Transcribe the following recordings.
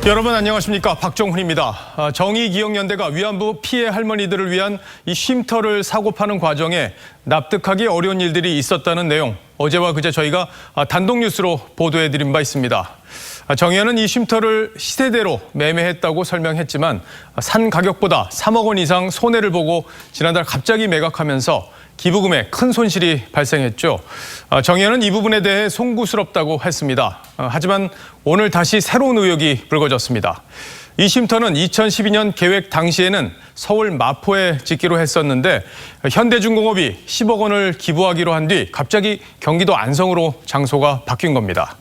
여러분 안녕하십니까, 박정훈입니다. 정의기억연대가 위안부 피해 할머니들을 위한 이 쉼터를 사고 파는 과정에 납득하기 어려운 일들이 있었다는 내용, 어제와 그제 저희가 단독 뉴스로 보도해드린 바 있습니다. 정의연은 이 쉼터를 시세대로 매매했다고 설명했지만 산 가격보다 3억 원 이상 손해를 보고 지난달 갑자기 매각하면서 기부금에 큰 손실이 발생했죠. 정의연은 이 부분에 대해 송구스럽다고 했습니다. 하지만 오늘 다시 새로운 의혹이 불거졌습니다. 이 쉼터는 2012년 계획 당시에는 서울 마포에 짓기로 했었는데 현대중공업이 10억 원을 기부하기로 한 뒤 갑자기 경기도 안성으로 장소가 바뀐 겁니다.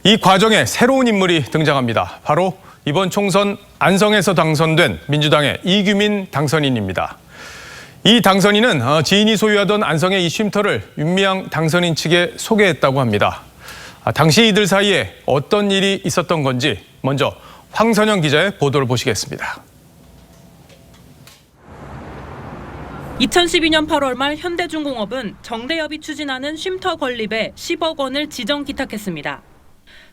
이 과정에 새로운 인물이 등장합니다. 바로 이번 총선 안성에서 당선된 민주당의 이규민 당선인입니다. 이 당선인은 지인이 소유하던 안성의 이 쉼터를 윤미향 당선인 측에 소개했다고 합니다. 당시 이들 사이에 어떤 일이 있었던 건지 먼저 황선영 기자의 보도를 보시겠습니다. 2012년 8월 말 현대중공업은 정대협이 추진하는 쉼터 건립에 10억 원을 지정 기탁했습니다.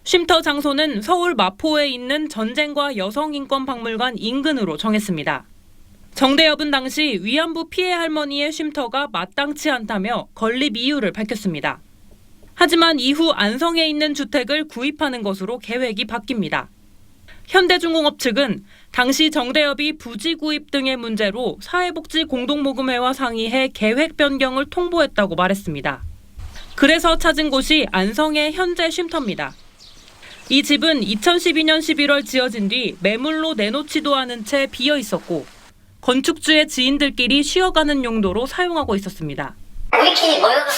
쉼터 장소는 서울 마포에 있는 전쟁과 여성인권박물관 인근으로 정했습니다. 정대협은 당시 위안부 피해 할머니의 쉼터가 마땅치 않다며 건립 이유를 밝혔습니다. 하지만 이후 안성에 있는 주택을 구입하는 것으로 계획이 바뀝니다. 현대중공업 측은 당시 정대협이 부지 구입 등의 문제로 사회복지공동모금회와 상의해 계획 변경을 통보했다고 말했습니다. 그래서 찾은 곳이 안성의 현재 쉼터입니다. 이 집은 2012년 11월 지어진 뒤 매물로 내놓지도 않은 채 비어 있었고 건축주의 지인들끼리 쉬어가는 용도로 사용하고 있었습니다. 우리끼리 모여서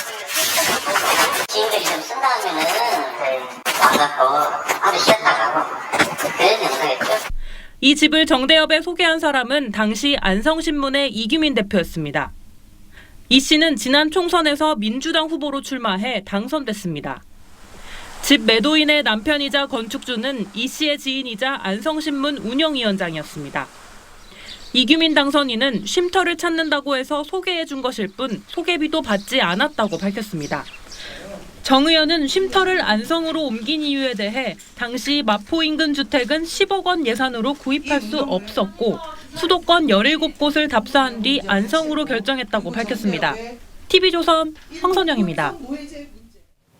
지인들이 좀 쓴다 하면은 와서 하루 쉬었다 가고 그런 용도였죠. 이 집을 정대협에 소개한 사람은 당시 안성신문의 이규민 대표였습니다. 이 씨는 지난 총선에서 민주당 후보로 출마해 당선됐습니다. 집 매도인의 남편이자 건축주는 이 씨의 지인이자 안성신문 운영위원장이었습니다. 이규민 당선인은 쉼터를 찾는다고 해서 소개해 준 것일 뿐 소개비도 받지 않았다고 밝혔습니다. 정의연은 쉼터를 안성으로 옮긴 이유에 대해 당시 마포 인근 주택은 10억 원 예산으로 구입할 수 없었고 수도권 17곳을 답사한 뒤 안성으로 결정했다고 밝혔습니다. TV조선 황선영입니다.